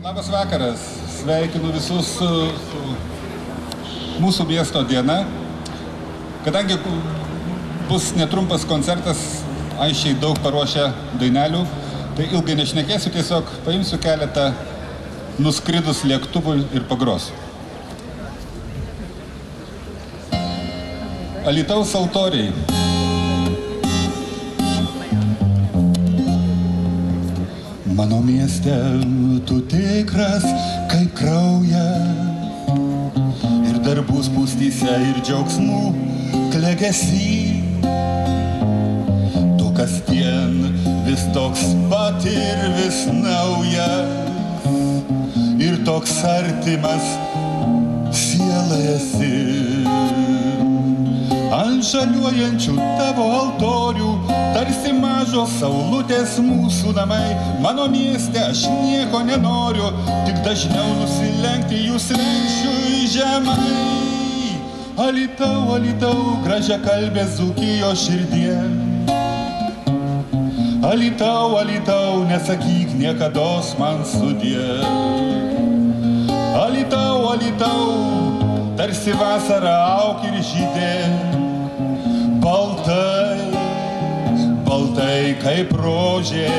Labas vakaras, sveikinu visus su mūsų miesto diena. Kadangi bus netrumpas koncertas, aiškiai daug paruošę dainelių, tai ilgai nešnekėsiu, tiesiog paimsiu keletą nuskridus lėktuvų ir pagrosiu. Alytaus altoriai. Mano mieste tu tikras kaip kraujas ir darbų spūstyse ir džiaugsmų klegesy. Tu kasdien vis toks pat ir vis naujas ir toks artimas siela esi. Ant žaliuojančių tavo altorių, tarsi mažos saulutės mūsų namai. Mano mieste aš nieko nenoriu, tik dažniau nusilenkti jų slenksčiui žemai. Alytau, Alytau, gražiakalbė Dzūkijos širdie. Alytau, Alytau, nesakyk niekados man sudie. Alytau, Alytau, tarsi vasara auk ir žydė. Baltai, baltai kaip rožė.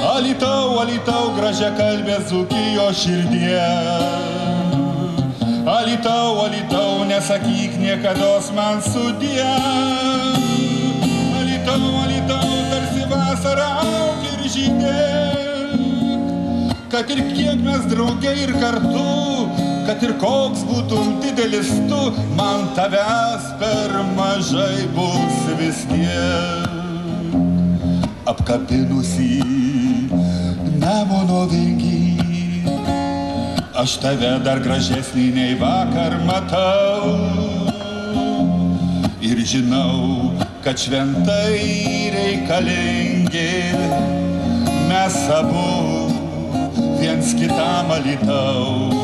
Alytau, Alytau, gražiakalbė Dzūkijos širdie. Alytau, Alytau, nesakyk niekados man sudie. Alytau, Alytau, tarsi vasara auk ir žydė. Kad ir kiek mes drauge ir kartu, kad ir koks būtum didelis tu, man tavęs per mažai bus vis tiek. Apkabinusi Nemuno vingį, aš tave dar gražesnį nei vakar matau. Ir žinau, kad šventai reikalingi mes abu viens kitam Alytau.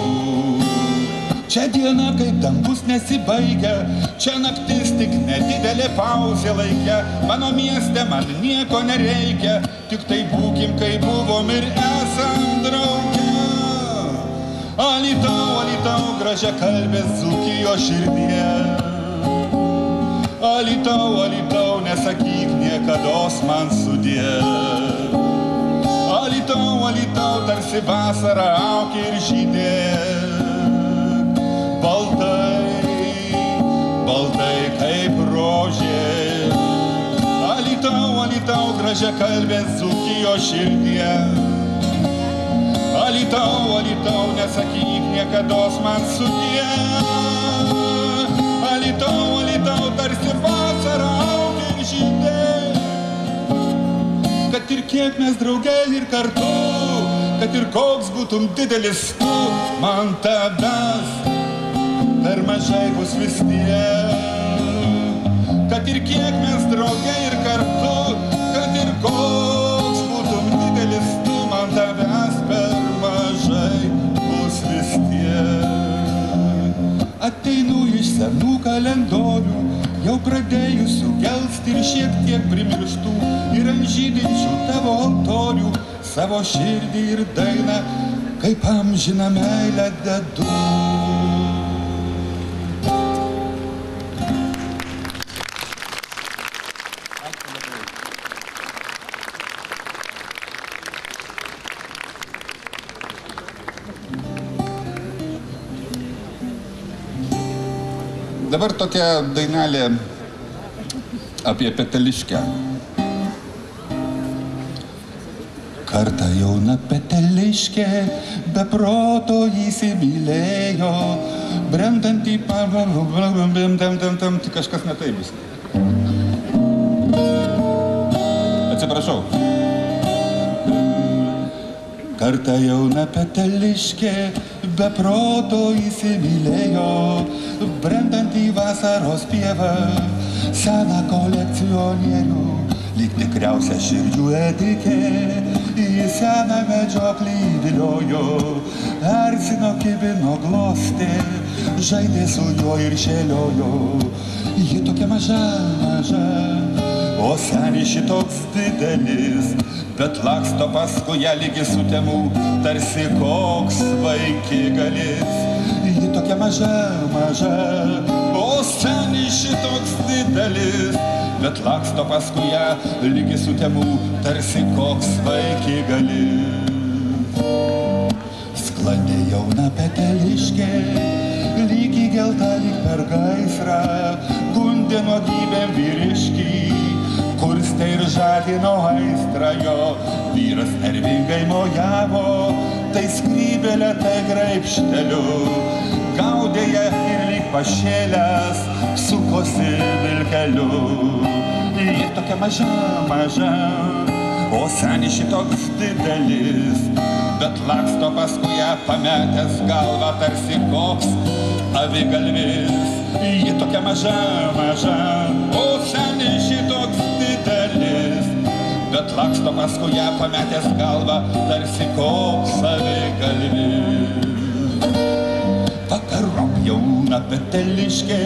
Čia diena kaip dangus nesibaigia, čia naktis tik nedidelė pauzė laike. Mano mieste man nieko nereikia, tik tai būkim kaip buvom ir esam drauge. Alytau, Alytau, gražiakalbė Dzūkijos širdie. Alytau, Alytau, nesakyk niekados man sudie. Alytau, Alytau, tarsi vasara auk ir žydė. Baltai, baltai kaip rožė. Alytau, Alytau, gražiakalbė Dzūkijos širdie. Alytau, Alytau, nesakyk niekados man sudie. Alytau, Alytau, tarsi vasara auk ir žydė. Kad ir kiek mes drauge ir kartu, kad ir koks būtum didelis tu, man tavęs per mažai bus vis tiek. Kad ir kiek mes drauge ir kartu, kad ir koks būtum didelis tu, man tavęs per mažai bus vis tiek. Ateinu iš senų kalendorių, jau pradėjusių gelsti ir šiek tiek primirštų, ir ant žydinčių tavo altorių savo širdį ir dainą kaip amžiną meilę dedu. Dabar tokia dainelė apie Peteliškę. Kartą jauna Peteliškė be proto įsimylėjo, brendant į kažkas ne taip bus. Atsiprašau. Kartą jauna Peteliškė be proto įsimylėjo, brendant į vasaros pievą seną kolekcionierių, lyg tikriausia širdžių ėdikė, į seną medžioklį viliojo, erzino, kibino, glostė, žaidė su juo ir šėliojo. Ji tokia maža, maža, O senis šitoks didelis, bet laksto paskui ją lygi sutemų, tarsi koks vaikigalis. Ji tokia maža, maža, o senis šitoks didelis, bet laksto paskui ją lygi sutemų, tarsi koks vaikigalis. Sklandė jauna peteliškė, lyg įgelta lyg per gaisrą, gundė nuogybėm vyriškį, kurstė ir žadino aistrą jo. Vyras nervingai mojavo, tai skrybėlė, tai graibšteliu, gaudė ją ir lyg pašėlęs, sukosi vilkeliu. Ji tokia maža, maža, o senis šitoks didelis, bet laksto paskui ją pametęs galvą, tarsi koks avigalvis. Ji tokia maža, maža, o senis šitoks didelis, bet laksto paskui ją pametęs galvą, tarsi koks avigalvis. Vakarop jauna peteliškė,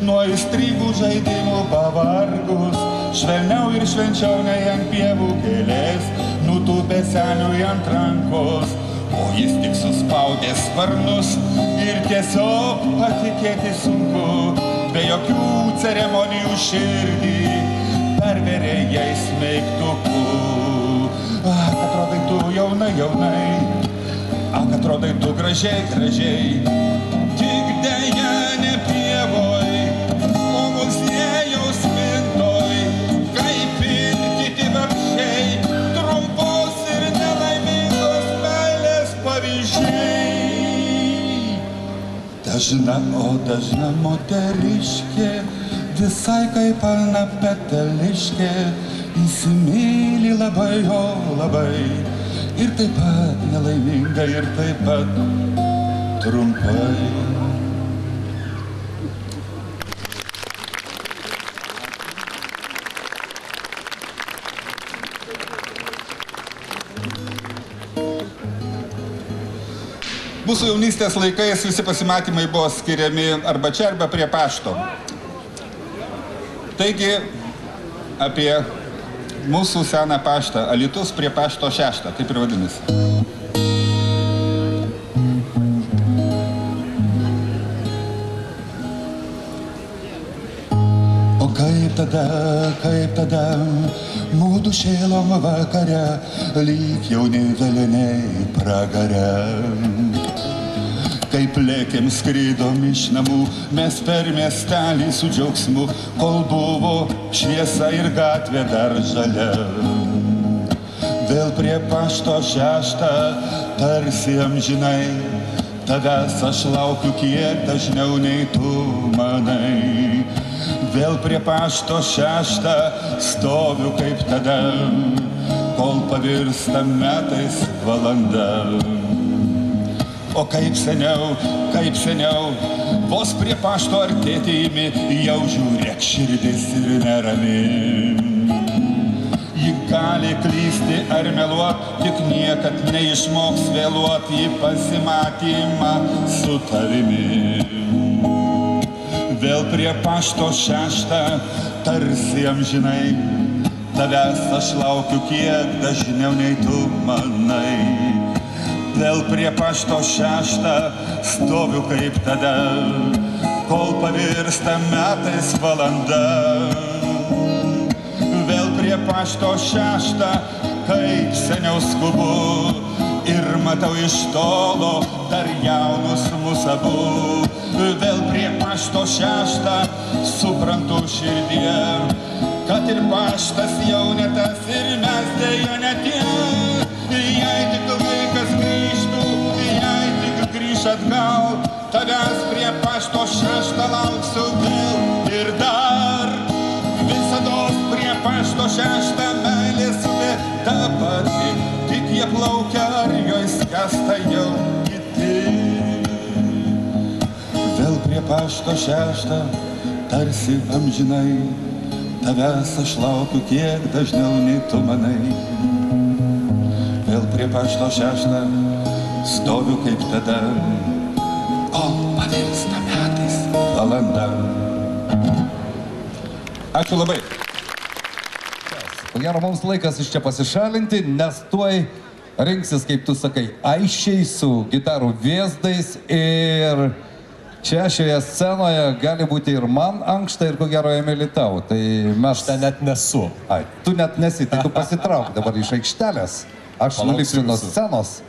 nuo aistringų žaidimų pavargus, švelniau ir švenčiau nei ant pievų gėlės, nutūpė seniui ant rankos, o jis tik suspaudė sparnus ir tiesiog patikėti sunku, be jokių ceremonijų širdį perverė jai smeigtuku. Ak, atrodai tu jaunai, jaunai, ak, atrodai tu gražiai, gražiai, tik deja ne pievoj, o muziejaus spintoj, kaip ir kiti vabzdžiai, trumpos ir nelaimingos meilės pavyzdžiai. Dažna, o dažna moteriškė, visai kaip ana peteliškė, įsimyli labai, o labai, ir taip pat nelaiminga, ir taip pat trumpai. Mūsų jaunystės laikais visi pasimatymai buvo skiriami arba čia, arba prie pašto. Taigi, apie mūsų seną paštą, Alytus prie pašto 6, taip ir vadinasi. O kaip tada, mūdu šėlom vakare, lyg jauni veliniai pragare. Kaip lėkėm skrydom iš namų, mes per miestelį su džiaugsmu, kol buvo šviesa ir gatvė dar žalia. Vėl prie pašto 6, tarsi amžinai, tavęs aš laukiu kiek dažniau nei tu manai. Vėl prie pašto 6 stoviu kaip tada, kol pavirsta metais valanda. O kaip seniau, vos prie pašto artėti imi, jau žiūrėk širdis ir nerami. Ji gali klysti ar meluot, tik niekad neišmoks vėluot į pasimatymą su tavimi. Vėl prie pašto 6, tarsi amžinai, tavęs aš laukiu kiek dažniau nei tu manai. Vėl prie pašto 6 stoviu kaip tada, kol pavirsta metais valanda. Vėl prie pašto 6, kaip seniau skubu, ir matau iš tolo dar jaunus mus abu. Vėl prie pašto 6 suprantu širdie, kad ir paštas jau ne tas ir mes dėja ne tie. Jei tik laikas grįžtų, jei tik grįž atgal, tavęs prie pašto 6 lauksiu vėl ir dar. Visados prie pašto 6 meilės upė ta pati, tik jie plaukia ar jo skęsta jau kiti. Vėl prie pašto 6, tarsi amžinai, tavęs aš laukiu kiek dažniau nei tu manai. Vėl prie pašto 6 stoviu kaip tada, kol pavirsta metais valanda. Ačiū labai. Ko gero, mums laikas iš čia pasišalinti, nes tuoj rinksis, kaip tu sakai, aiščiai su gitarų vėzdais ir čia šioje scenoje gali būti ir man ankšta ir ko gero Emili tau. Tai mes... Ten net nesu. Ai, tu net nesi, tai tu pasitrauk dabar iš aikštelės. Aš nulipsiu nuo scenos.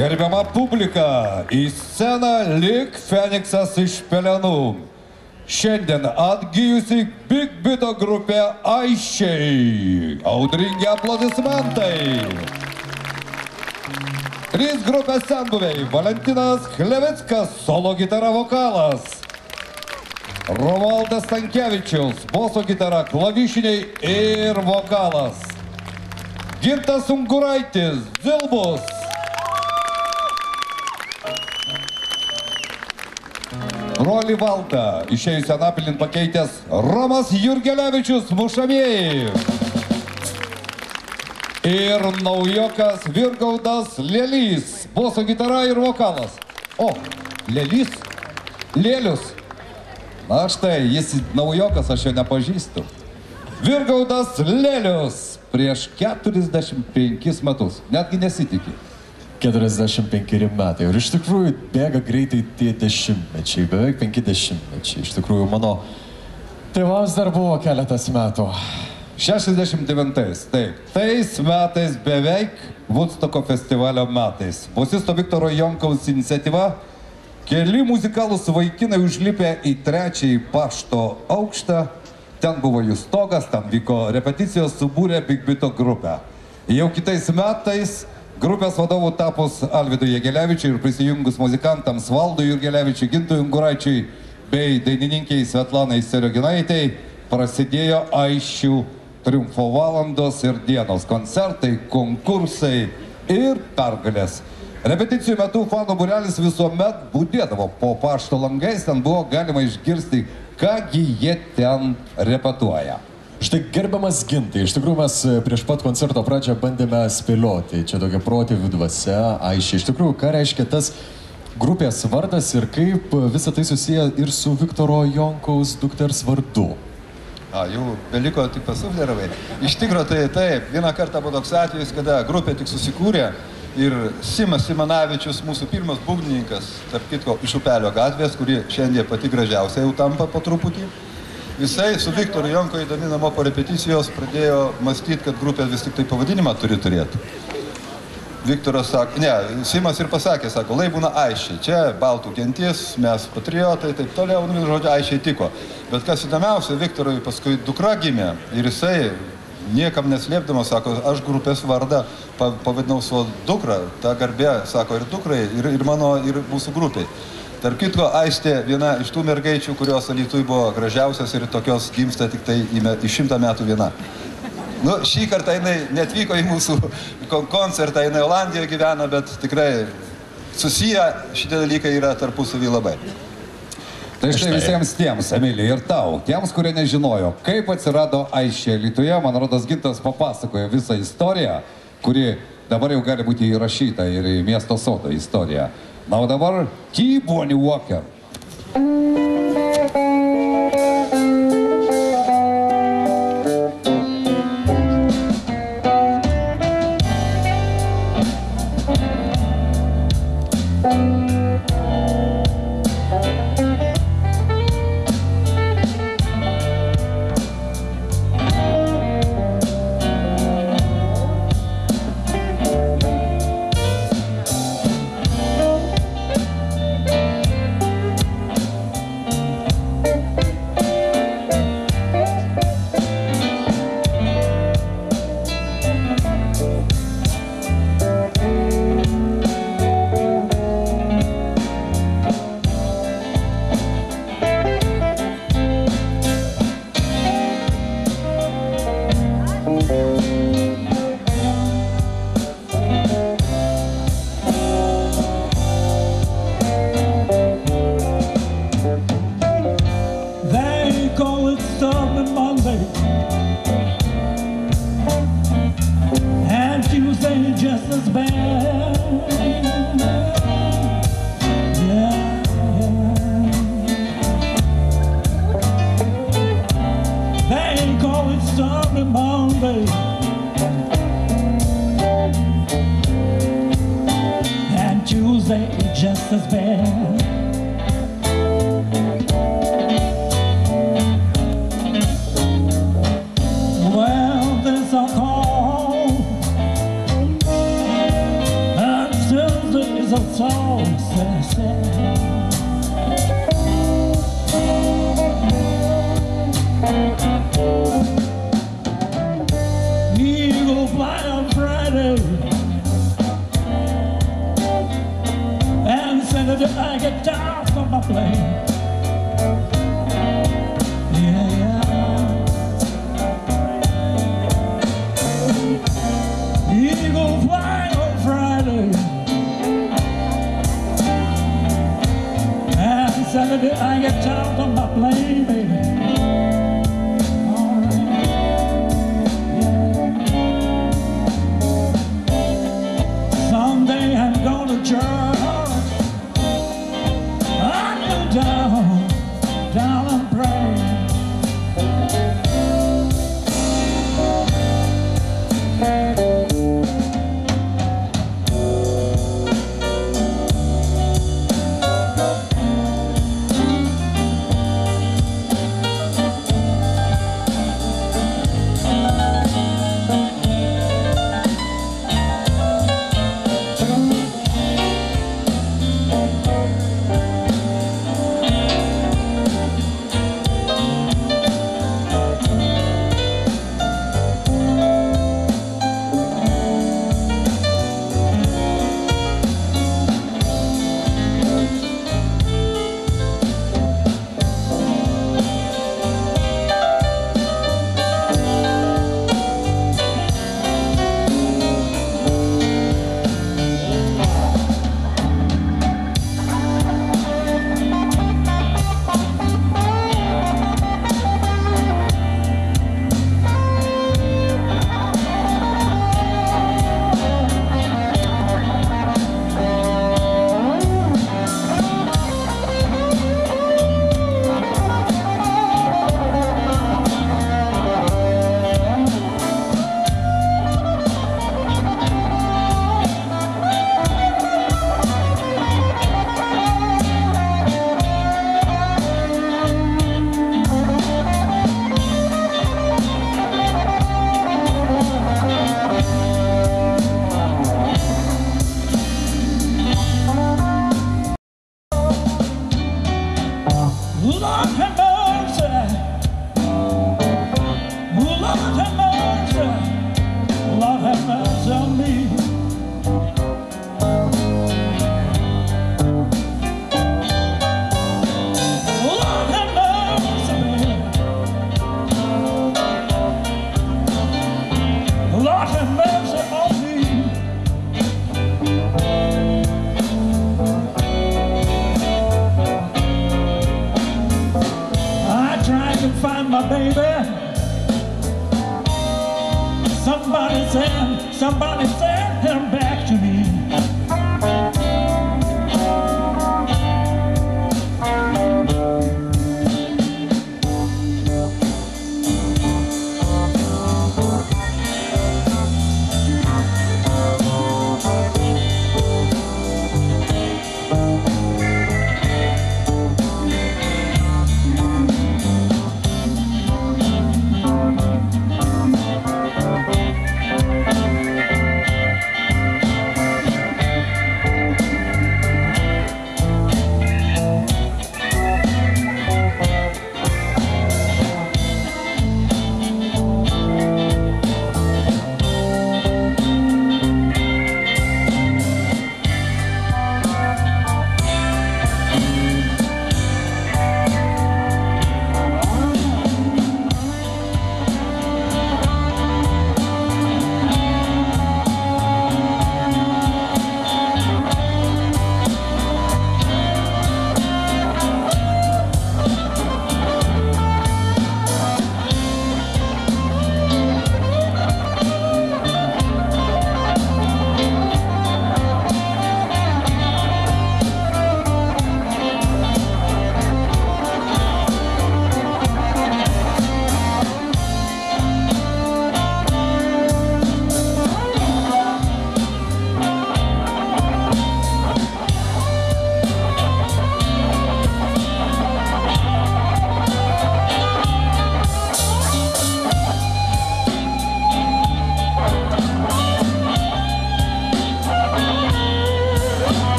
Gerbiama publika, į sceną lyg Feniksas iš pelenų. Šiandien atgijusi Big Bito grupė Aisčiai. Audringi aplodismentai. 3 grupės senbuviai. Valentinas Chlevickas, solo gitara vokalas. Romualdas Stankevičius, boso gitara, klavišiniai ir vokalas. Gintas Unguraitis, zilbus. Brolį Valdą, išėjusią Anapilin pakeitęs Romas Jurgelevičius, mušamieji. Ir naujokas Virgaudas Lėlys, boso gitara ir vokalas. O, Lėlys? Lėlius. Na štai, jis naujokas, aš jo nepažįstu. Virgaudas Lėlius prieš 45 metus, netgi nesitikė. 45 metai. Ir iš tikrųjų bėga greitai tie dešimtmečiai, beveik 50 mečiai. Iš tikrųjų mano tėvams dar buvo keletas metų. 69, taip. Tais metais beveik Woodstocko festivalio metais. Bosisto Viktoro Jonkaus iniciatyva keli muzikalūs vaikinai užlipę į 3. pašto aukštą. Ten buvo jų stogas, ten vyko repeticijos, subūrė Big Bito grupę. Jau kitais metais grupės vadovų tapus Alvidui Jegelevičiui ir prisijungus muzikantams Valdui Jurgelevičiui, Gintui Unguraičiui bei dainininkiai Svetlanai Seroginaitei prasidėjo Aisčių triumfo valandos ir dienos, koncertai, konkursai ir pergalės. Repeticijų metu fanų būrelis visuomet budėdavo po pašto langais, ten buvo galima išgirsti, kągi jie ten repetuoja. Štai gerbiamas Gintai, iš tikrųjų mes prieš pat koncerto pradžią bandėme spėlioti, čia tokia protėvių dvasia, Aisčiai. Iš tikrųjų, ką reiškia tas grupės vardas ir kaip visą tai susiję ir su Viktoro Jonkaus dukters vardu? Jau beliko tik pasufleravai. Iš tikro tai taip, vieną kartą buvo toks atvejis, kada grupė tik susikūrė ir Simas Simanavičius, mūsų pirmas būgnininkas, tarp kitko, iš Upelio gatvės, kuri šiandien pati gražiausia jau tampa po truputį. Jisai su Viktoru Jonko įdami namo po repeticijos pradėjo mąstyti, kad grupė vis tik tai pavadinimą turi turėti. Viktoras sako, ne, Simas ir pasakė, sako, lai būna Aisčiai, čia baltų gentis, mes patriotai, taip toliau, žodžiu, Aisčiai tiko. Bet kas įdomiausia, Viktorui paskui dukra gimė ir jisai niekam neslėpdamas, sako, aš grupės vardą pavadinau savo dukrą, ta garbė, sako, ir dukrai, ir mano, ir mūsų grupiai. Tarp kitko, Aistė viena iš tų mergaičių, kurios Alytuj buvo gražiausias ir tokios gimsta tik tai į 100 metų viena. Nu, šį kartą jinai netvyko į mūsų koncertą, jinai Olandijoje gyvena, bet tikrai susiję šitie dalykai yra tarpusavy labai. Tai štai visiems tiems, Emilija, ir tau, tiems, kurie nežinojo, kaip atsirado Aisčiai Alytuje, man rodos Gintas papasakojo visą istoriją, kuri dabar jau gali būti įrašyta ir į miesto sodo istoriją. Na, o dabar T-Bonnie Walker. Just as bad. Well, there's a call, and Tuesday all said. Eagle fly on Friday, and Saturday I get down from my plane. Eagle fly on Friday, and Saturday I get down from my plane, baby. Someday I'm gonna church, I go down and pray. Lord have mercy, Lord have mercy, Lord have mercy on me. Lord have mercy, Lord have mercy on me. Find my baby. Somebody send him back to me.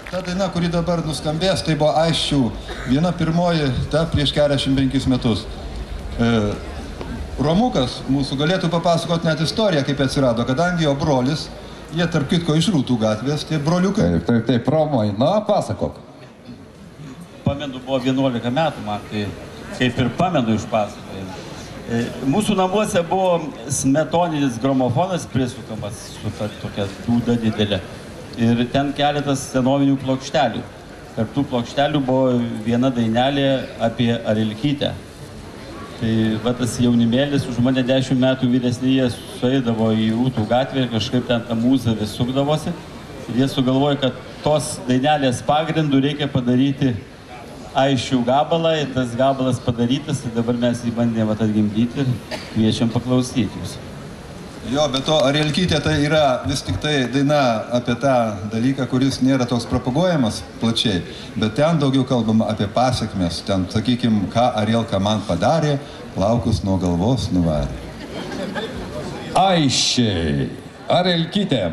Ta daina, kuri dabar nuskambės, tai buvo Aisčių viena pirmoji, ta prieš 45 metus. Romukas mūsų galėtų papasakoti net istoriją, kaip atsirado, kadangi jo brolis, jie tarp kitko iš Rūtų gatvės, tie broliukai. Taip, Romai, na, pasakok. Pamenu, buvo 11 metų man, tai kaip ir pamenu iš pasakojimų. Mūsų namuose buvo smetoninis gramofonas prisukamas su tokia dūda didelė. Ir ten keletas senovinių plokštelių. Tarp tų plokštelių buvo viena dainelė apie Arilkytę. Tai va tas jaunimėlis už mane 10 metų vyresnyje sueidavo į Rūtų gatvę ir kažkaip ten tą mūzą vis sukdavosi. Ir jie sugalvojo, kad tos dainelės pagrindų reikia padaryti Aisčių gabalą ir tas gabalas padarytas, tai dabar mes jį bandėme atgimdyti ir kviečiam paklausyti jūs. Jo, bet to Arilkytė tai yra vis tik tai daina apie tą dalyką, kuris nėra toks propaguojamas plačiai, bet ten daugiau kalbama apie pasekmes. Ten, sakykim, ką Arilka man padarė, plaukus nuo galvos nuvarė. Aisčiai, Arilkytė.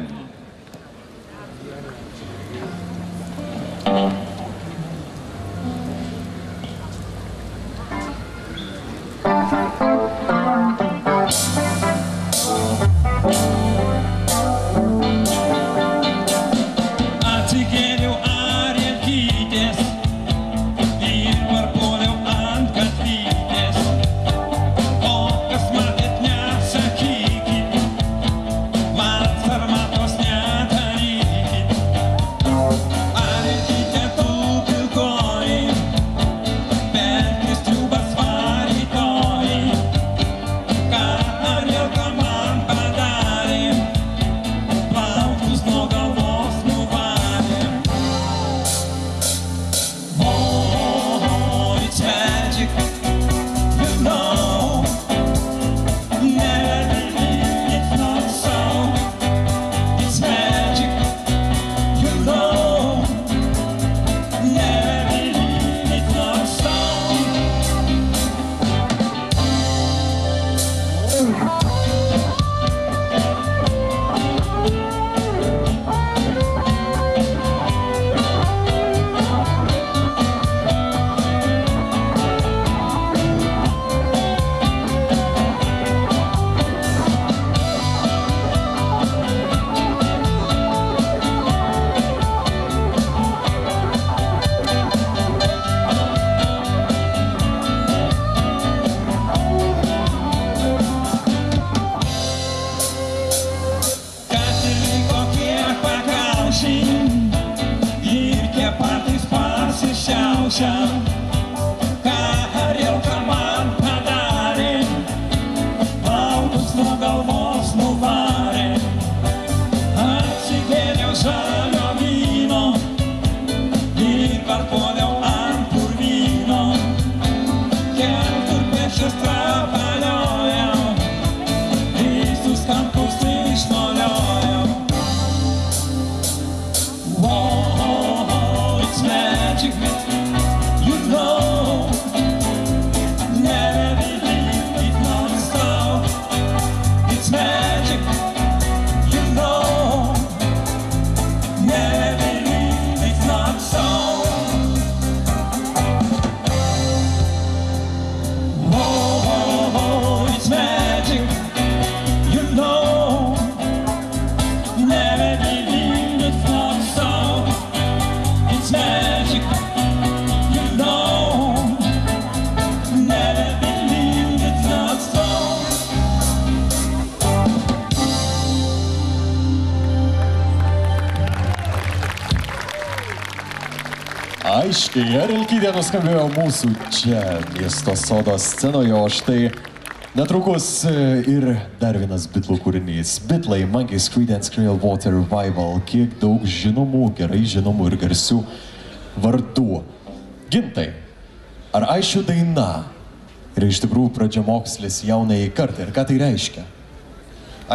Aiškiai, Arilkytė nuskambėjo mūsų čia miesto sodo scenoje, o štai netrukus ir dar vienas Bitlų kūrinys. Bitlai, Monkeys Creedence Clearwater Revival, kiek daug žinomų, gerai žinomų ir garsių vardų. Gintai, ar Aisčių daina yra iš tikrųjų pradžiamokslis jaunai kartai ir ką tai reiškia?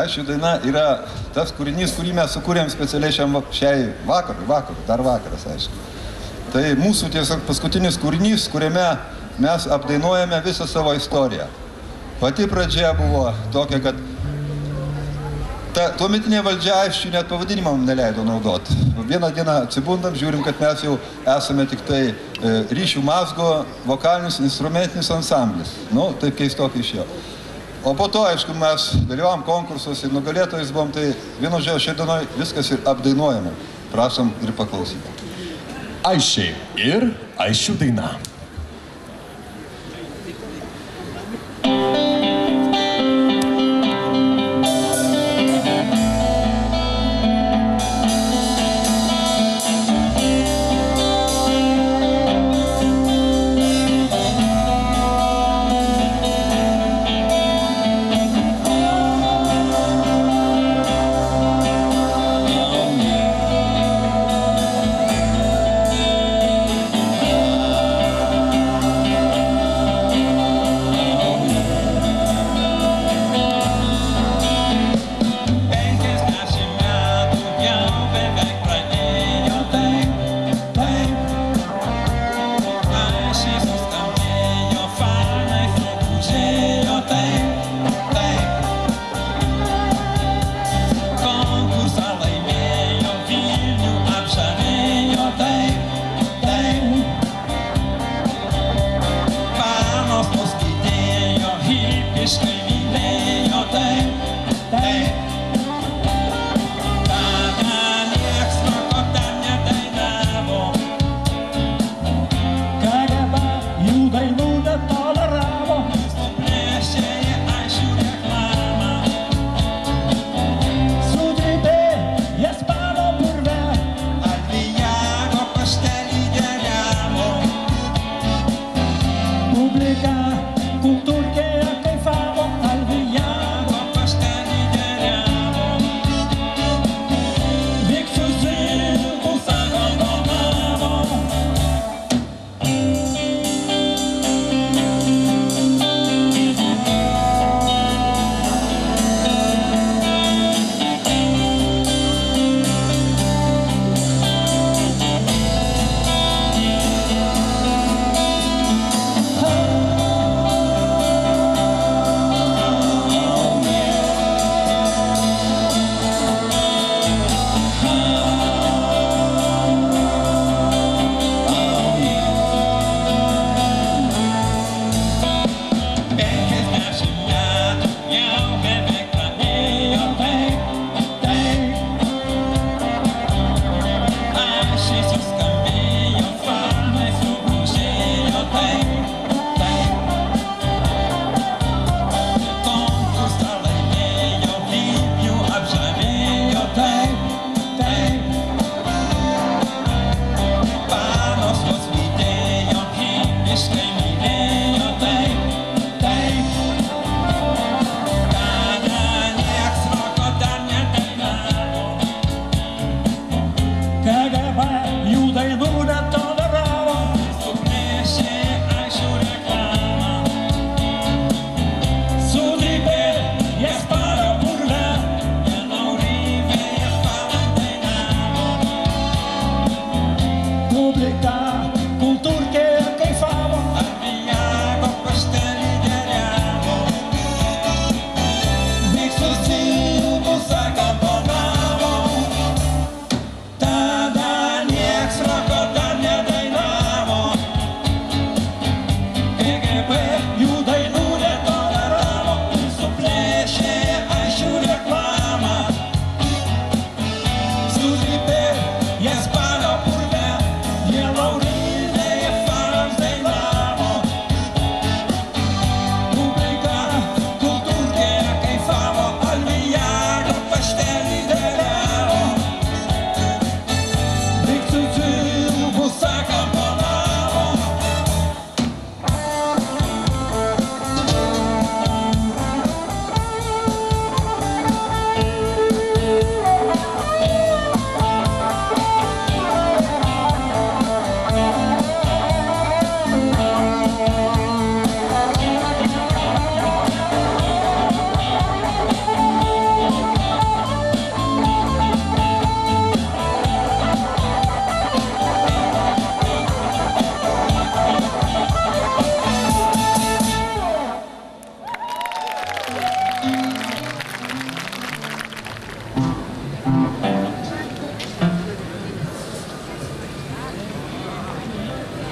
Aisčių daina yra tas kūrinys, kurį mes sukūrėm specialiai šiai vakarui, dar vakaras, aišku. Tai mūsų tiesiog paskutinis kūrinys, kuriame mes apdainuojame visą savo istoriją. Pati pradžia buvo tokia, kad Tuometinė valdžia aiškiai net pavadinimą neleido naudoti. Vieną dieną atsibundam, žiūrim, kad mes jau esame tik tai ryšių mazgo vokalinis instrumentinis ansamblis. Nu, taip keistokai išėjo. O po to, aišku, mes dalyvavom konkursus ir nugalėtojais buvom, tai vieno žodžio šią dieną viskas ir apdainuojama. Prašom ir paklausyti. Aisčiai ir Aisčių daina.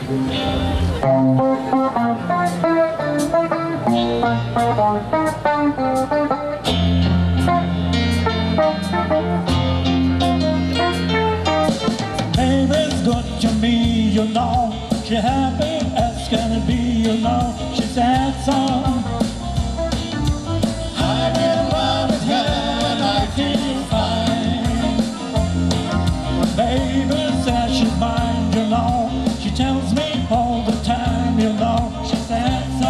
Baby's good to me, you know. She happy as can be, you know. She said so. I'm in love with her and I feel fine. Baby says she's mine, you know. She tells me all the time, you know. She said so.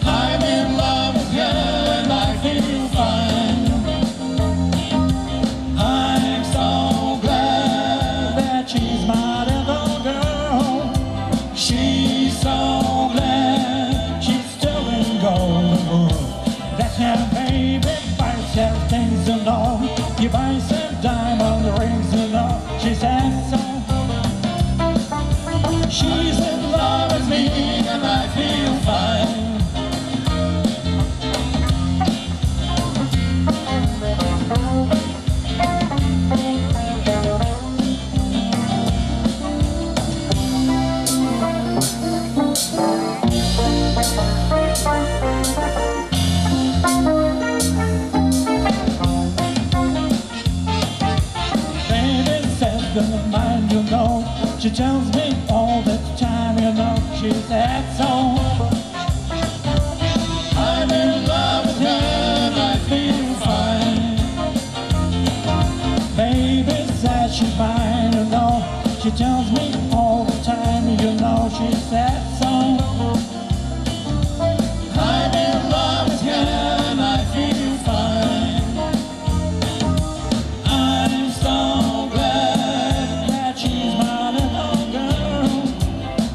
I'm in love with her and I feel fine. I'm so glad that she's my little girl. She's so glad she's still in gold. That's how baby buys her things, you know. You buy some diamond rings, you know. She said so. She's in love with me and I feel fine. Baby says good mind, you know. She tells me all the time, you know. She said so. I'm in love with her and I feel fine. Baby says she's mine, you know. She tells me all the time, you know. She said so. I'm in love with her and I feel fine. I'm so glad that she's my little girl.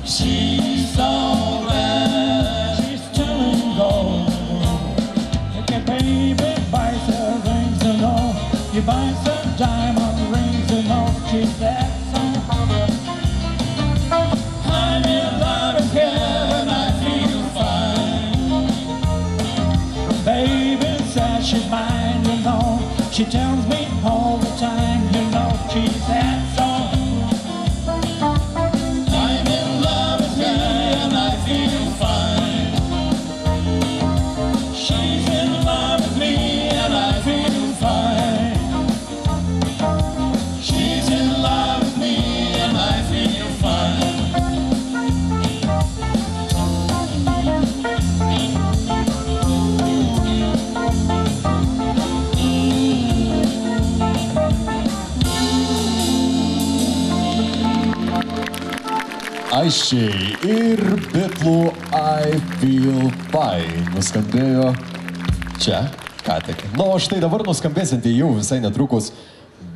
She's so glad she's still in gold. Look at baby buys her rings, you know. You buy some diamond rings, you know. She said so. I'm in love with her and I feel fine. Baby says she's mine, you know. She tells me all the time, you know. She said so. I'm in love with her and I feel fine. She's in love with me and I feel fine. She's in love with me and I feel fine. Aisčiai ir Bitlų I Feel Fine nuskambėjo čia, ką tik. Na, o štai dabar nuskambėsinti jau visai netrukus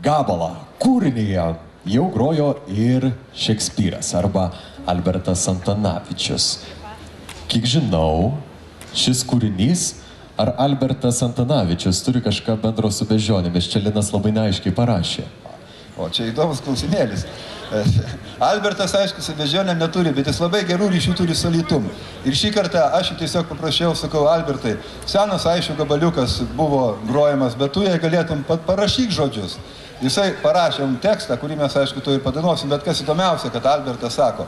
gabalą. Kūrinyje jau grojo ir Šekspyras arba Albertas Antanavičius. Kiek žinau, šis kūrinys ar Albertas Antanavičius turi kažką bendro su bežionėmis. Čia Linas labai neaiškiai parašė. O čia įdomus klausimėlis. Albertas, aišku, su bežionėm neturi, bet jis labai gerų ryšių turi su Alytum. Ir šį kartą aš tiesiog paprašiau, sakau, Albertai, senas aišku gabaliukas buvo grojamas, bet tu jei galėtum parašyk žodžius. Jisai parašė tekstą, kurį mes, aišku, to ir padainuosim, bet kas įdomiausia, kad Albertas sako,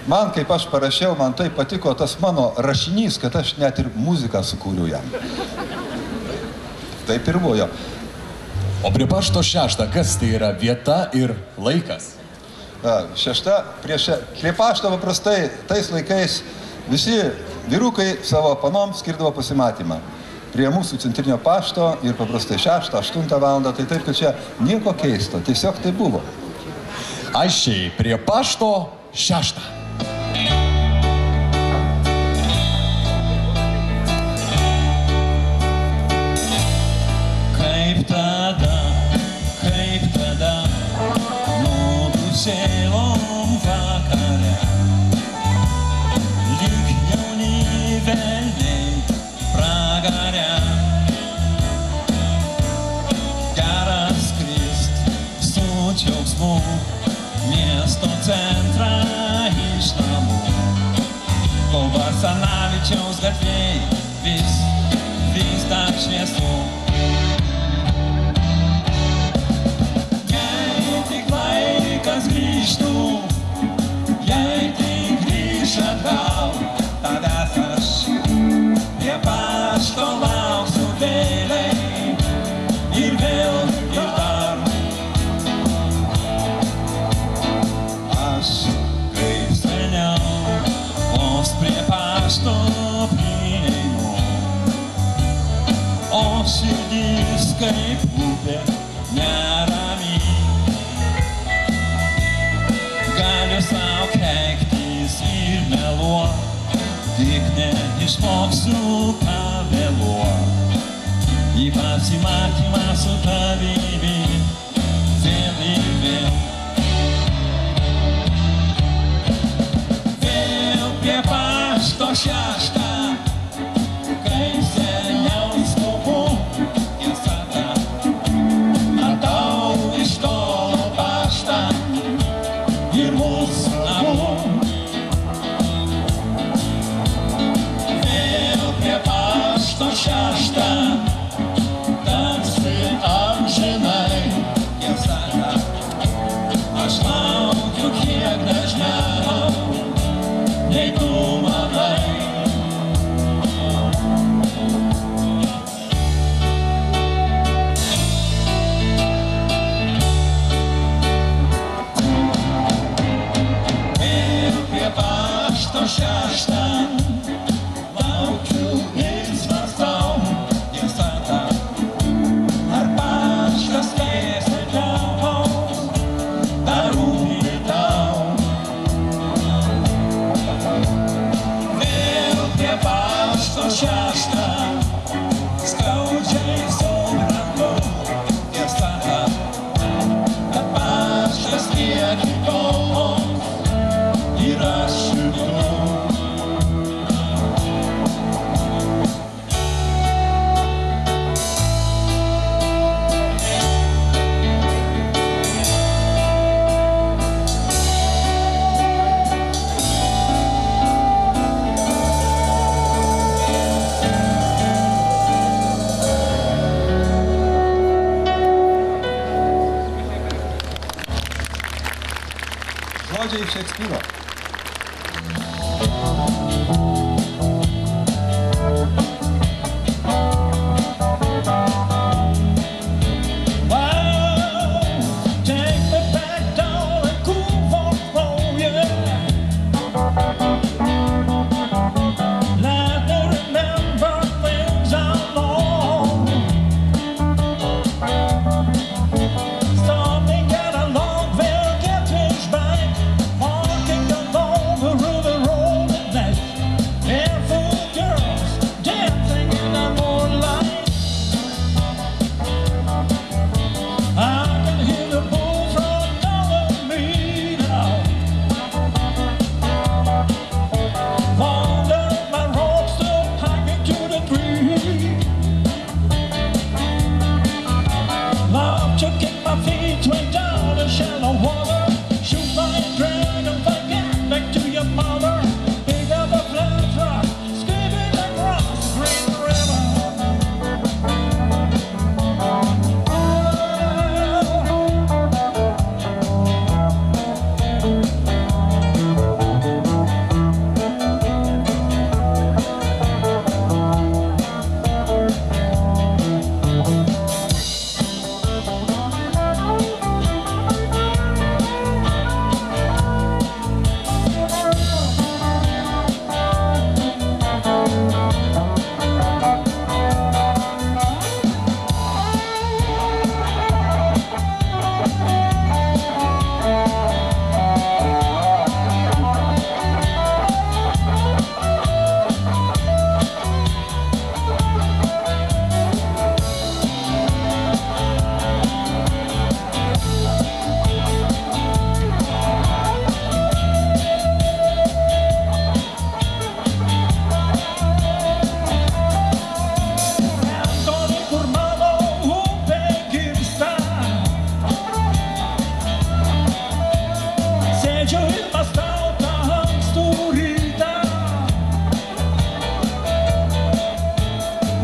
man, kaip aš parašiau, man taip patiko tas mano rašinys, kad aš net ir muziką sukūriau jam. Taip ir buvo jo. O prie pašto 6, kas tai yra vieta ir laikas? 6, prie pašto paprastai tais laikais visi vyrukai savo panom skirdavo pasimatymą. Prie mūsų centrinio pašto ir paprastai 6-8 valandą, tai taip, kad čia nieko keisto, tiesiog tai buvo. Aisčiai, prie pašto 6. Kaip tada, nudusėlom vakare, lyg jauni velniai pragare. Geras skrist su džiaugsmu, miesto centrą iš namų. Kol Basanavičiaus gatvėj vis dar šviesu. Grįžtų išmoksiu pavėluot į pasimatymą su tavimi vėl ir vėl. Vėl prie pašto 6, kai seniau skubu, tiesa ta, matau iš tolo paštą ir mūsų namų. Vėl prie pašto 6, tarsi amžinai, tiesa ta, aš laukiu kiek dažniau, nei tu manai. Vėl prie pašto 6, laukiu ir svarstau, tiesa ta, ar paštas kėsė džiaus, dar rūpi tau. Vėl prie pašto 6, skaudžiai suprantu, tiesa ta, kad paštas kiek kitoks yra šitų. Žodžiai Šekspyro. Take me back down and cool for yeah. Let me remember things I know. Stopping at a Longville Gettys Bank, walking along the river road at night. Barefoot girls dancing in the moonlight. I can hear the bullfrog calling me now. Wandering my rope still hanging to the tree. Love to kick my feet way down in shallow water. Shoot my dragon, get back to your mother. Pick up a flat rock, screaming across the Green River. Antoni kur mano upė gimsta. Sėdžiu ir mąstau tą ankstų rytą.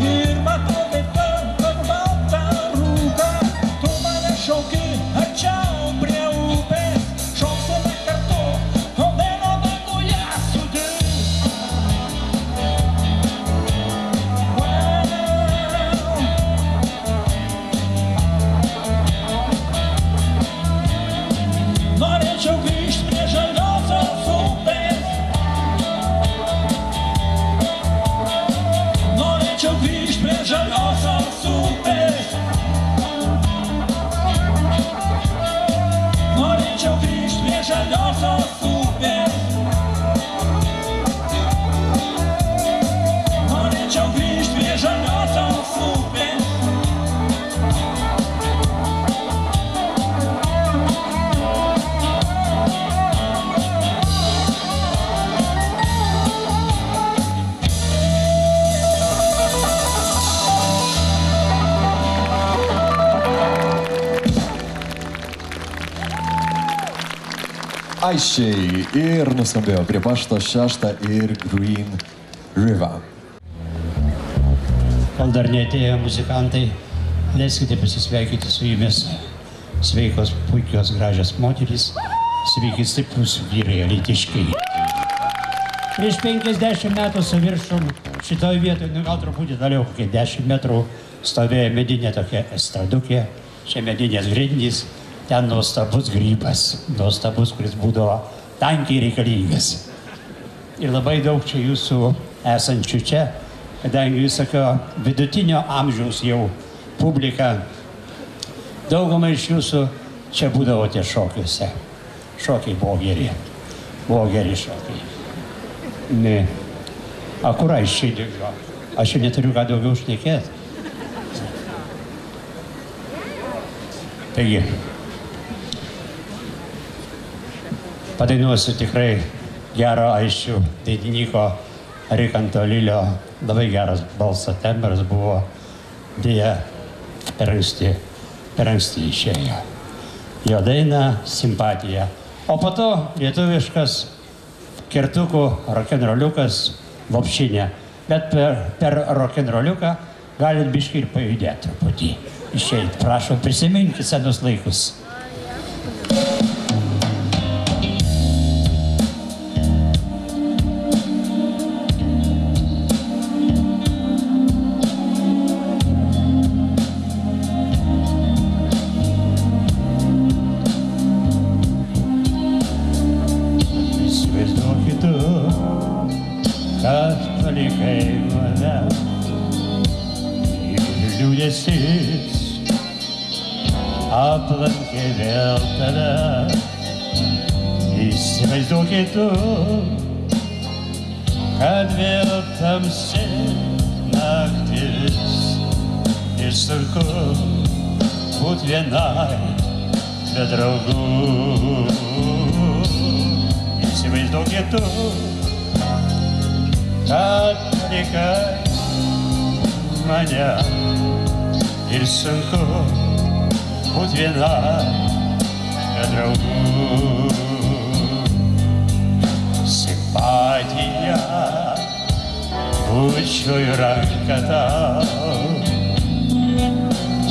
Ir matau kaip per baltą rūką. Tu mane šauki arčiau prie upės. Šoksime kartu, o vėliau danguje sudės. Norėčiau grįžt prie žaliosios upės. Norėčiau grįžt prie žaliosios upės. Norėčiau grįžt prie žaliosios upės. Aisčiai ir nuskambėjo prie pašto 6 ir Green River. Kol dar neatėjo muzikantai, leiskite pasisveikyti su jumis. Sveikos, puikios, gražios moterys, sveiki stiprus vyrai alytiškiai. Prieš 50 metų su viršum šitoj vietoj, gal truputį toliau, kokie 10 metrų, stovėjo medinė tokia estradukė, čia medinės grindys, ten nuostabus grybas, nuostabus, kuris būdavo tankiai reikalingas. Ir labai daug čia jūsų esančių čia, kadangi jūs sakio vidutinio amžiaus jau publika, daugumai iš jūsų čia būdavote šokiuose. Šokiai buvo geri šokiai. Ne. A kur Aisčiai dingo? Aš jau neturiu ką daugiau šnekėti. Taigi, padainuosiu tikrai gero Aisčių dainininko Rikanto Lilio, labai geras balso tembras buvo, dėja per anksti išėjo. Jo daina Simpatija. O po to lietuviškas kirtukų rokenroliukas Lopšinė. Bet per rokenroliuką galit biškai ir pajudėti truputį. Išeit, prašom, prisiminti senus laikus. Aplankė vėl tave, įsivaizduokit tu, kad vėl tamsi naktis ir sunku būt vienai be draugų. Įsivaizduokit tu, kad palikai mane ir sunku būt vienai be draugų. Simpatija, bučiuoju ranką tau.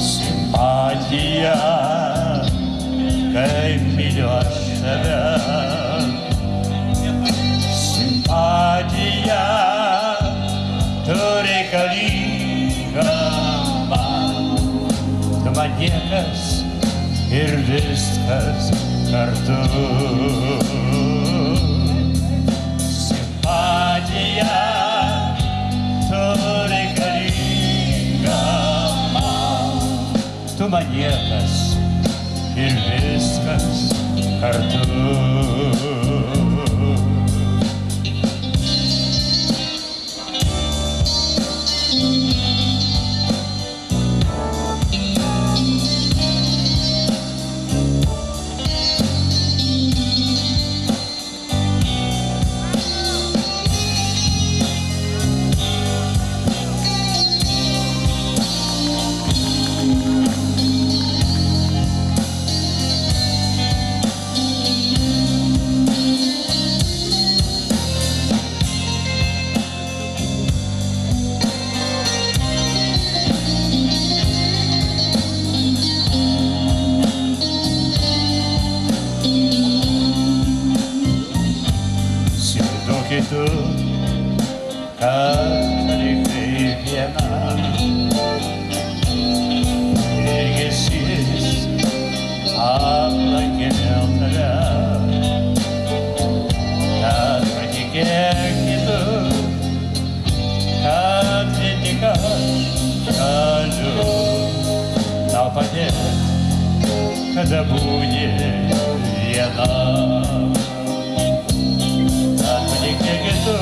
Simpatija, kaip myliu aš tave. Simpatija, tu reikalinga man. Tu man niekas ir viskas kartu. Simpatija, tu reikalinga man. Tu man niekas ir viskas kartu. Kada būni viena, kad patikėkit tu,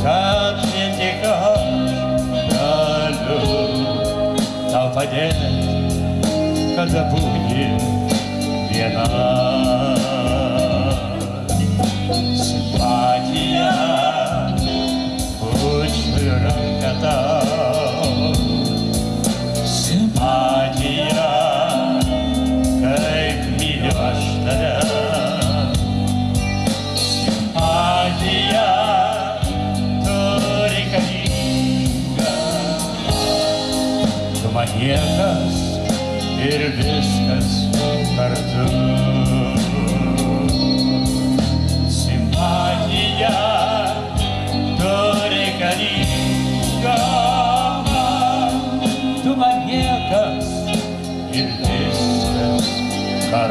kad vien tik aš galiu tau padėti, kada būni viena. Simpatija, bučiuoju ranką tau. Simpatija, kaip myliu aš tave.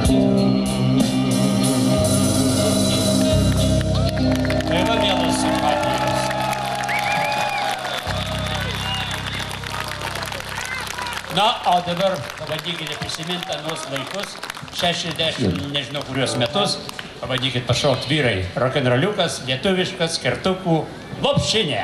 kartu. Tai va mielas simpatijos. Na, o dabar pabandykite prisiminti anuos laikus, 60, nežinau kuriuos metus, pabandykite pašokti vyrai. Rokenroliukas, lietuviškas, kertukų, lopšinė.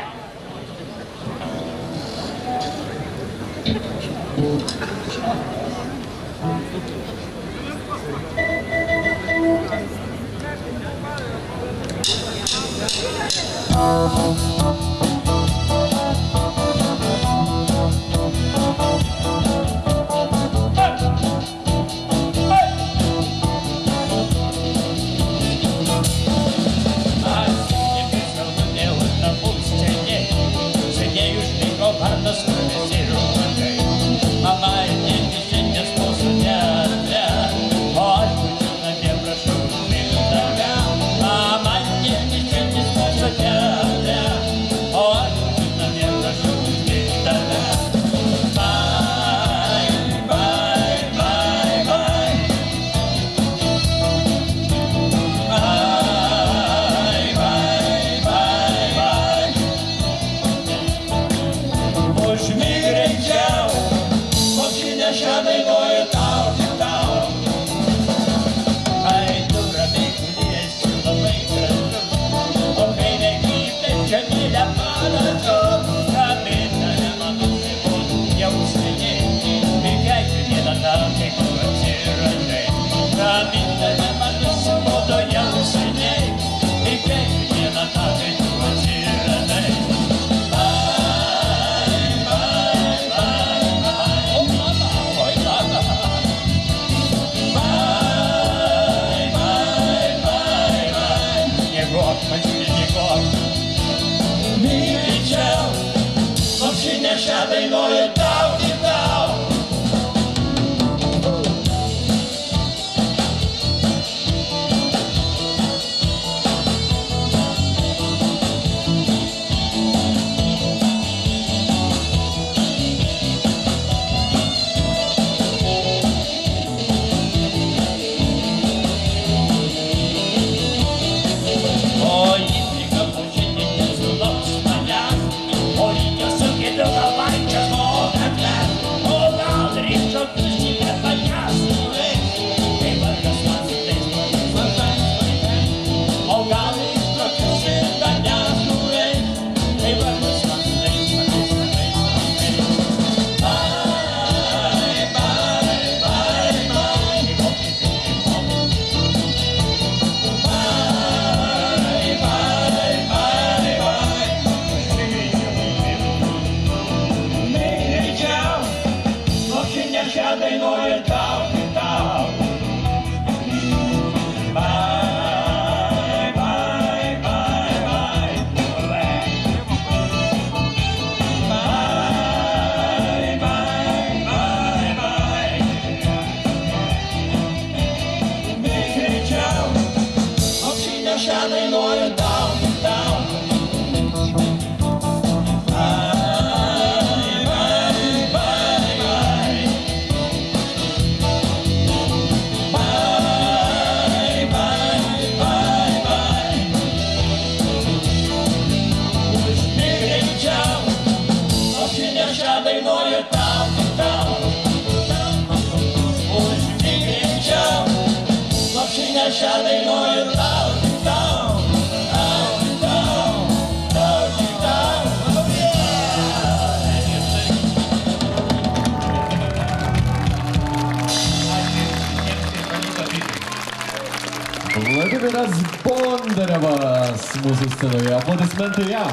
Vladimiras Bondarevas mūsų scenoje. Aplodismentai jam.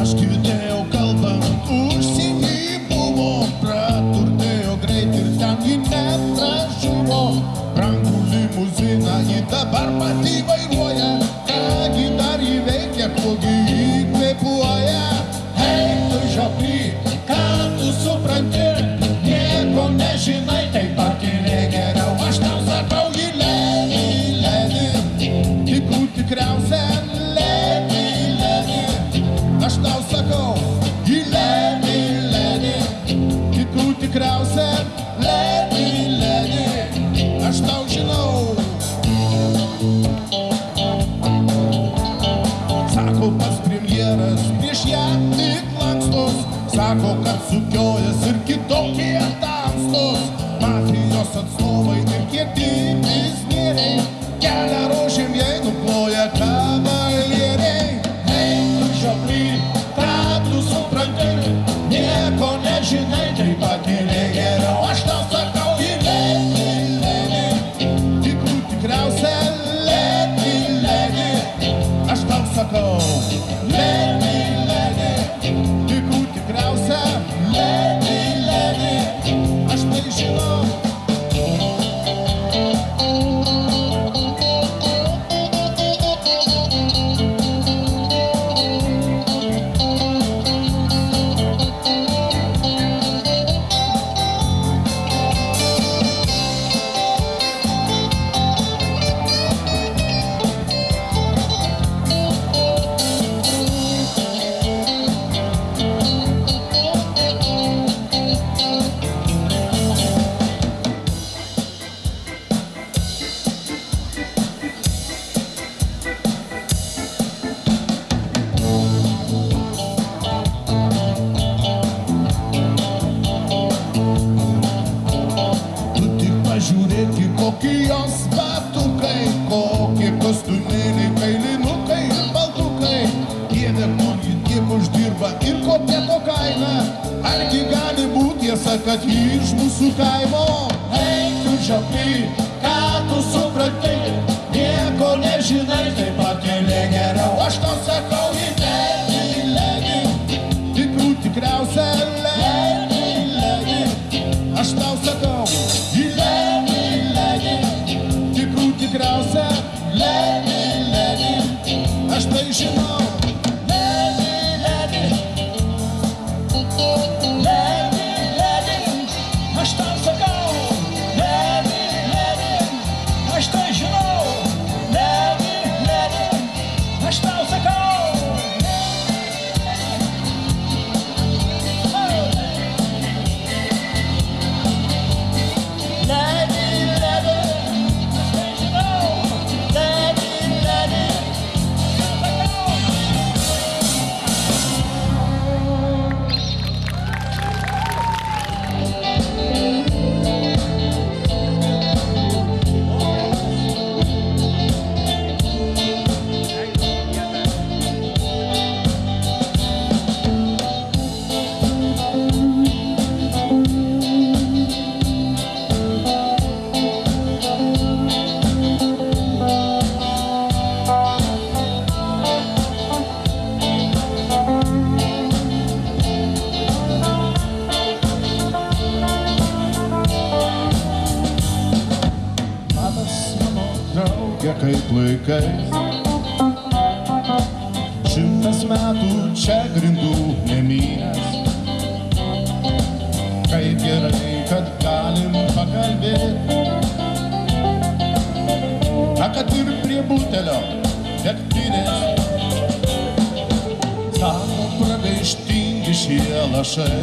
Aš girdėjau kalbant, užsienį buvo, praturtėjo greit ir ten ji net pražuvo. Brangų limuziną ji dabar pati vairuoja, kągi dar ji veikia, kogi įkvėpuoja. Hei, tu žioply, ką tu supranti, nieko nežinai, tai pakilė geriau. Aš tau sakau, ji ledi, ledi, tikrų tikriausia ledi, sako pats premjeras, prieš ją tik lankstos, sako, kad sukiojas ir kitokie tamstos. Mafijos atstovai ir kieti biznieriai, kelią rožėm jai nuploja kavalieriai. Ei, tu žioply, ką tu supranti, nieko nežinai, tai pakėlė geriau. Aš tau sakau, lėti, lėti, tikrų tikriausia lėti, lėti. Aš tau sakau, lėti, lėti, tikrų tikriausia lėti, lėti. Aš tai žinau. Žiūrėki, kokie jos batukai, kokie kostiumėliai, kailinukai ir baltukai. Dieve, kur ji tiek uždirba ir kokia to kaina. Argi gali būti tiesa, kad ji iš mūsų kaimo? Ei, tu žioply, ką tu supranti, nieko nežinai, tai pakėlė geriau. Aš tau sakau, lėti, lėti, tikrų tikriausia lėti, lėti. Aš tau sakau, tikriausia, lėti, lėti, aš tai žinau. Lėti, lėti, lėti, lėti, aš tau sakau. Lėti, lėti, aš tai žinau. Lėti, lėti, aš tau sakau. Kaip laikais 100 metų čia grindų nemynės. Kaip gerai, kad galim pakalbėti, kad ir prie butelio degtinės. Sako pragaištingi šie lašai,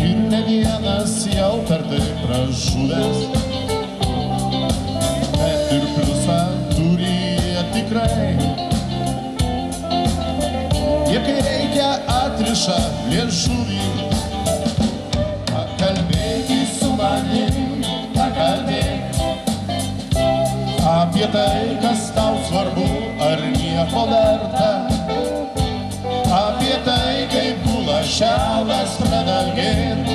ir ne vienas jau per tai pražuvęs. Ir pliusą turi jie tikrai. Jie kai reikia atriša liežuvį. Pakalbėki su manim, pakalbėk apie tai, kas tau svarbu, ar nieko verta. Apie tai, kaip gula šialas pradalgėt.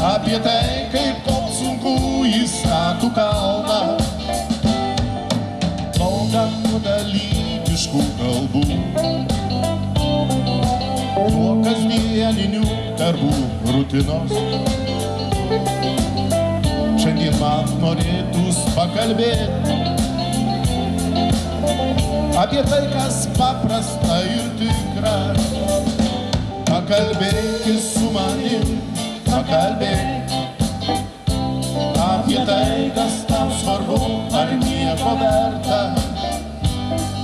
Apie tai, kaip toks sunku į statų kalną. Daug dalykiškų kalbų, nuo kasdieninių darbų rutinos. Šiandien man norėtųs pakalbėti apie tai, kas paprasta ir tikra. Pakalbėki su manim, pakalbėk apie tai, kas tau svarbu, ar nieko verta.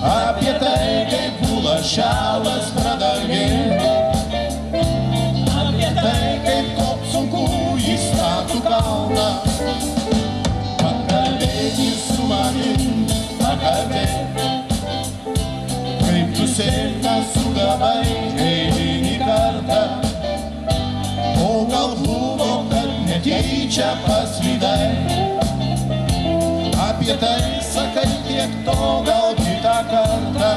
Apie tai, kaip gula šialas pradalgėt. Apie tai, kaip koks sunku į statų kalną. Pakalbėki su manim, pakalbėk netyčia paslydai. Apie tai sakai tiek to, gal kitą kartą.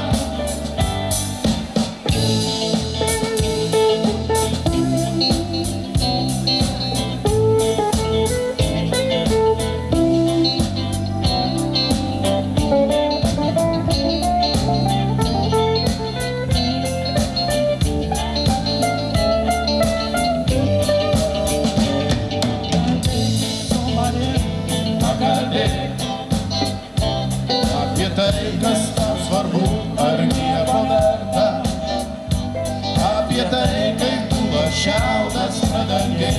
Apie tai, kas tau svarbu, ar nieko verta. Apie tai, kaip buvo šiaudas padangė.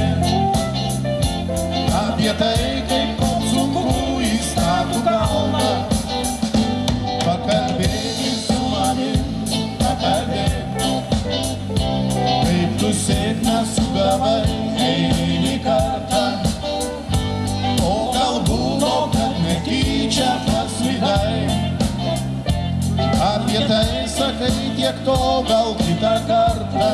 Apie tai, kaip koks sunku įstatų kalną. Pakalbėk su manim, pakalbėk. Kaip tu sėkmę sugavai eilinį kartą. O gal buvo, kad netyčia paslydai. Apie tai sakai tiek to, gal kitą kartą.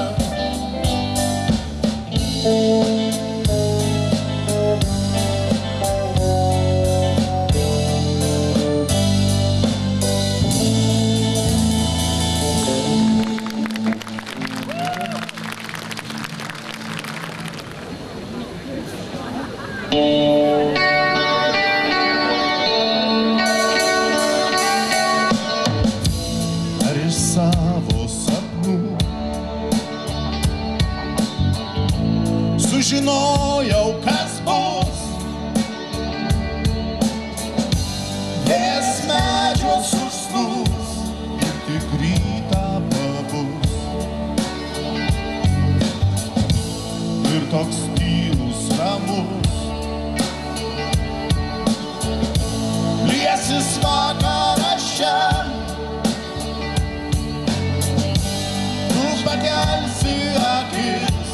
Ar iš savo sapnų sužinojau, kas bus. Vėjas medžio susnūs ir tik rytą pabus. Ir toks tylus ramus liesis vakaras čia. Tu pakelsi akis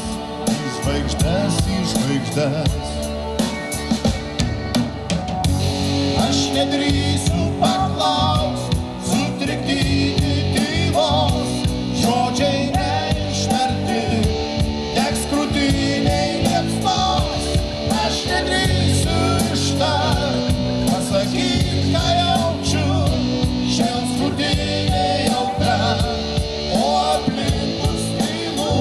į žvaigždes, į žvaigždes. Aš nedrįsiu paklaust, sutrikdyti tylos, žodžiai neištarti, teks krūtiniai liepsnos. Aš nedrįsiu ištart, pasakyt, ką jaučiu, šėls krūtiniai audra, o aplinkui tylu.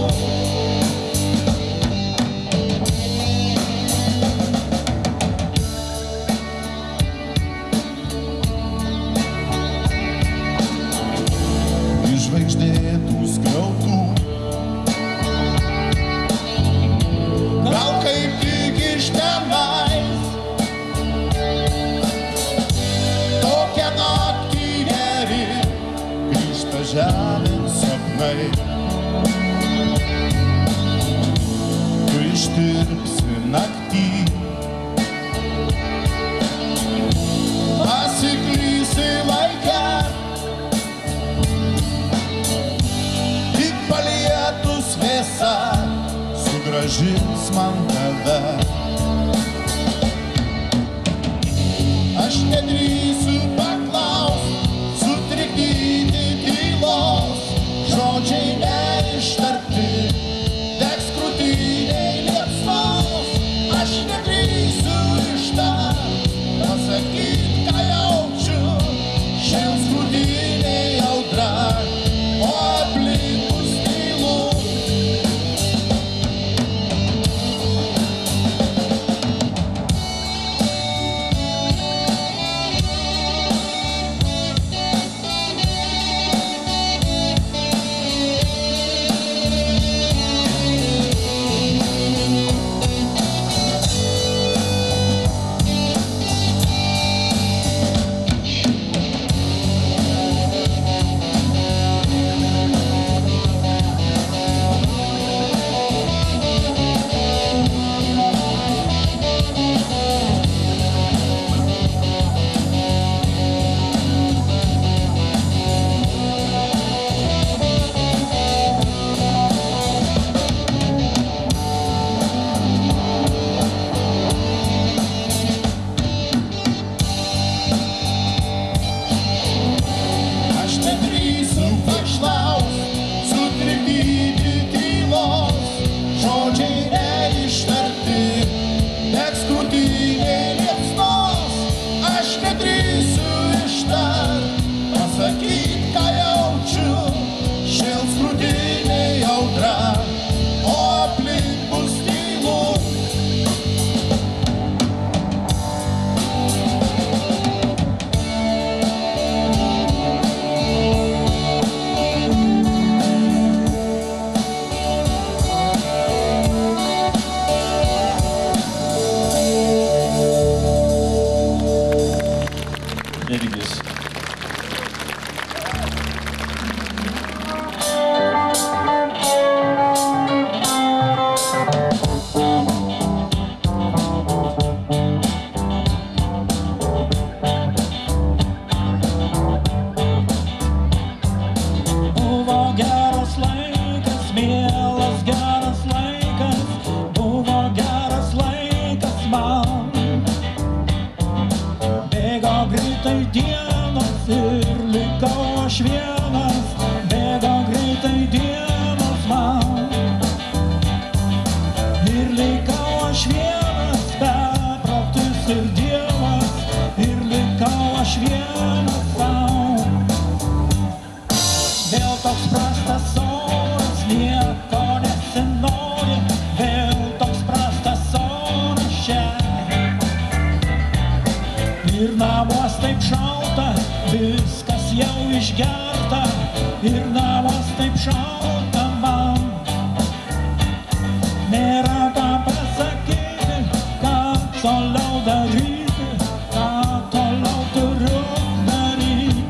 Iš žvaigždėtų skriautų, gal kaip tik iš tenais, tokią naktį geri, grįžta žemėn sapnai. Tu ištirpsi naktį, pasiklysi laike, tik palietus vėsa sugrąžins man tave. Aš nedrįsiu paklaust, sutrikdyti tylos, žodžiai neištarti, teks krūtiniai liepsnos. Aš nedrįsiu ištart, pasakyt, ką jaučiu, šėls krūtiniai audra, o aplinkui tylu. greitai dienos ir likau aš vienas, bėgo greitai dienos man. Ir likau aš vienas, beprotis ir dievas, ir likau aš vienas sau. Vėl toks prastas oras, nieko nesinori, vėl toks prastas oras čia. Ir namuos taip šalta, viskas jau išgerta, ir namuos taip šalta man. Nėra ką pasakyti, ką toliau daryti, ką toliau turiu daryti.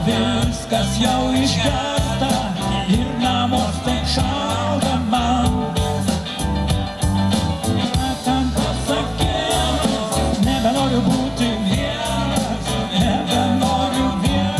Viskas jau išgerta ir namuos taip šalta man. Ten pasakymas, nebenoriu būti vienas, nebenoriu vienas.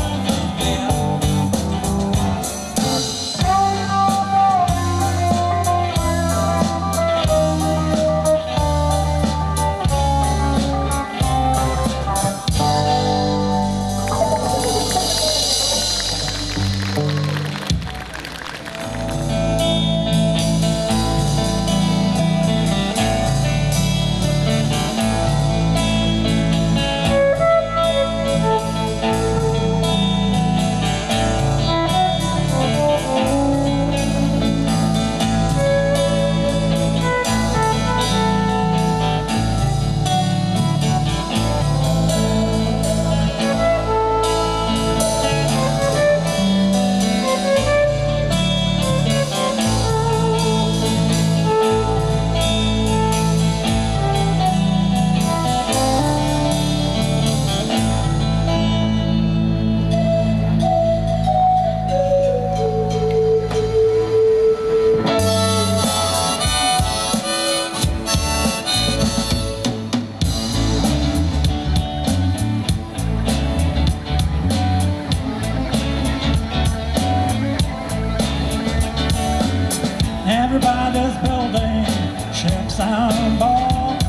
Everybody's building ships and boats.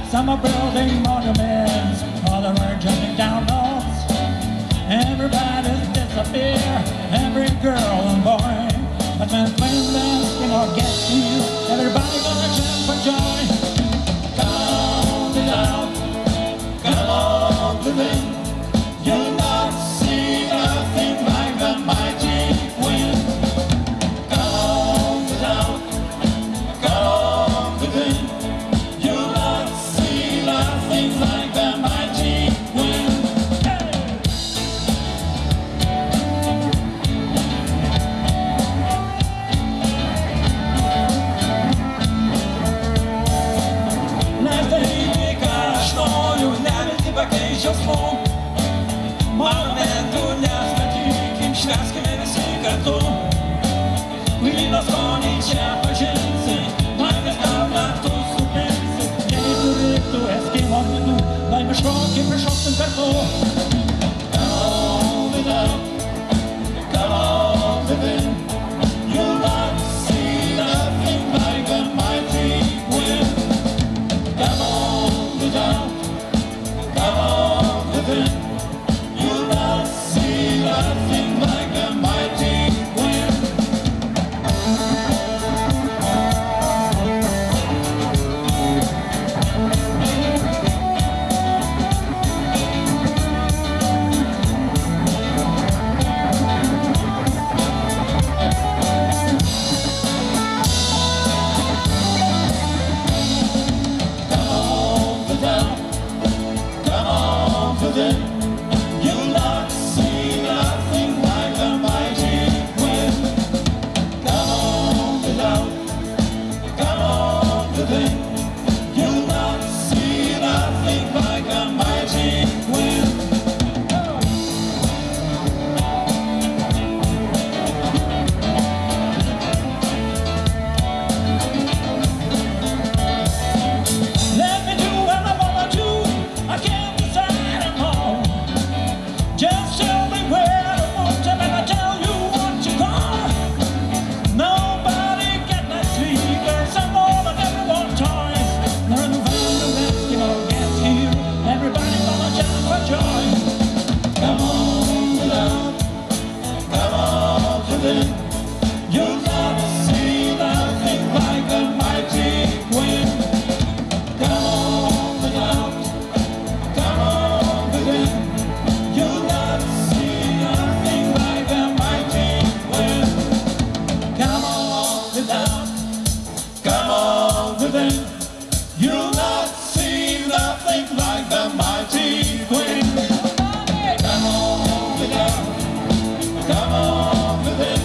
Some are building monuments, others are jumping down notes. Everybody's disappear, every girl and boy. But when the Eskimo gets you, everybody gonna jump for joy. Count it out, come on to me. You'll not see nothing like the mighty wind. Count it out, come on to me. You'll not see nothing like the mighty wind. Pakeičiausmų monumentų nestatykim, švęskime visi kartu. Vyno skonį čia pažinsi, laimės tau naktų supinsi. Jei turėtų Eskimo vidų, laimės šokį prišoksim kartu. Come on with up, come on with it. You'll not see nothing like a mighty wind. Come on with up. Come on with it. You'll not see nothing like the mighty wind. Come on with it. You'll not see nothing like the mighty wind. Come on without, come on within. You'll not see nothing like the mighty wind. Let me do what I wanna do. I can't decide at all. Just tell me where I want to, and I'll tell you what you got. Nobody get that sleep. There's some more than everyone toys. Learn to find the Eskimo gets here. Everybody gonna jump for joy. Come on without, come on to them. You'll not see nothing like the mighty wind. Come on without, come on within. You'll not see nothing like the mighty wind. Come on without, come on within. You'll not see nothing like the mighty wind. Come on without, come on within.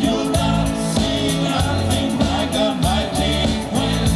You'll not see nothing like the mighty wind.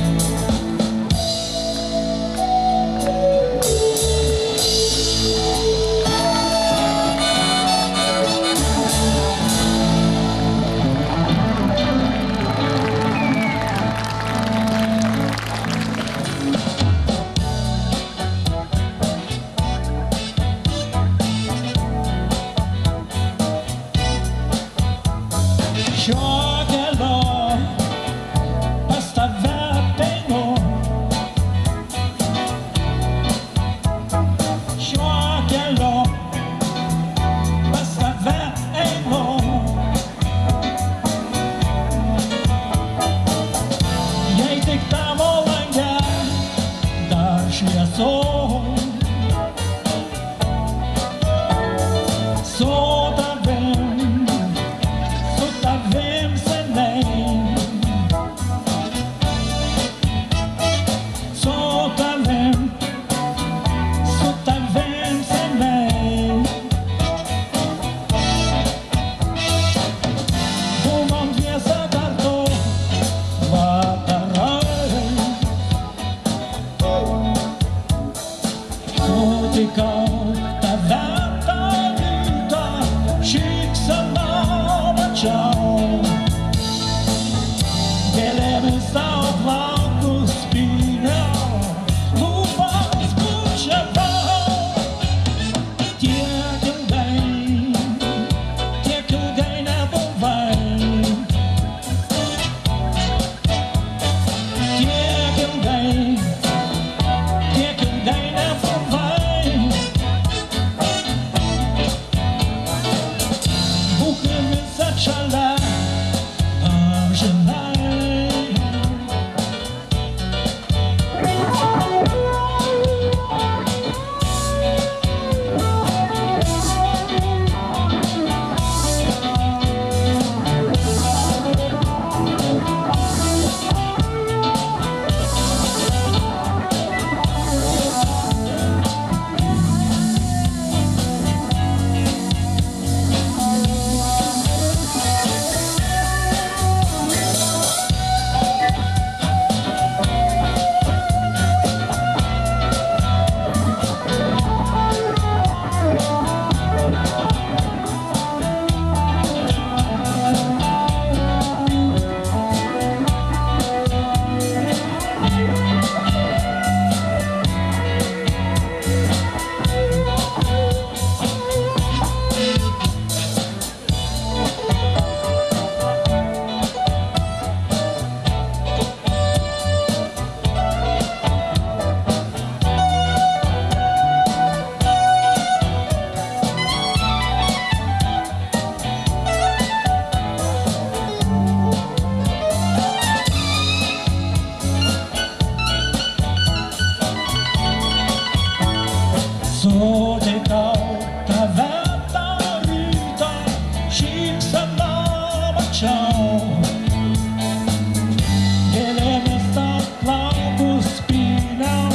Gėlėmis atplaukus pryliau,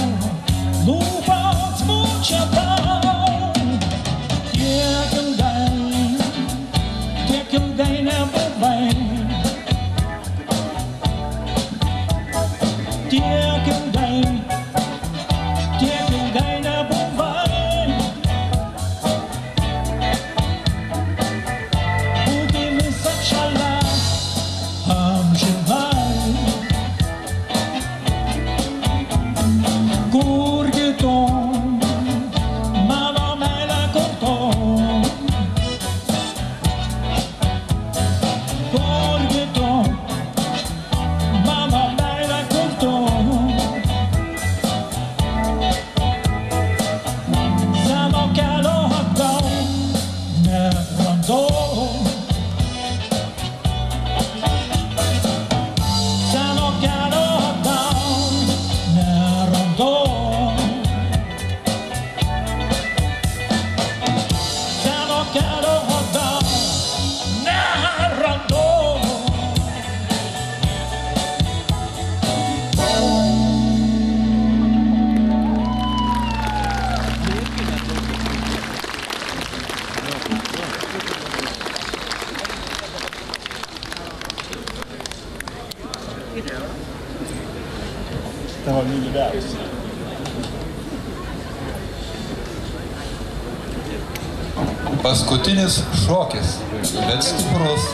lūpos mučia tau. Tiek ilgai nebuvai, tiek ilgai nebuvai. Būti visą šalia amžinai. Kurgi tu, mano meilė, kur tu? Kurgi tu, mano meilė, kur tu? Seno kelio atgal nerandu. Seno kelio atgal nerandu. Seno kelio atgal nerandu. Tavo mylimiausia. Paskutinis šokis, bet stiprus.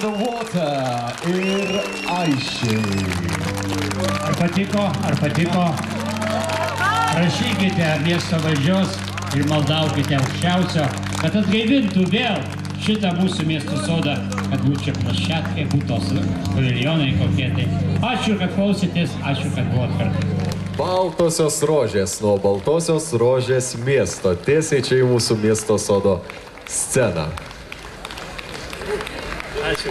the Water ir Aisčiai. Ar patiko? Prašykite miesto valdžios ir maldaukite aukščiausio, kad atgaivintų vėl šitą mūsų miesto sodą, kad būtų čia plaščiatkai, būtos paviljonai kokie tai. Ačiū, kad klausėtės, ačiū, kad buvot kartu. Baltosios rožės nuo Baltosios rožės miesto. Tiesiai čia į mūsų miesto sodo sceną. Ačiū.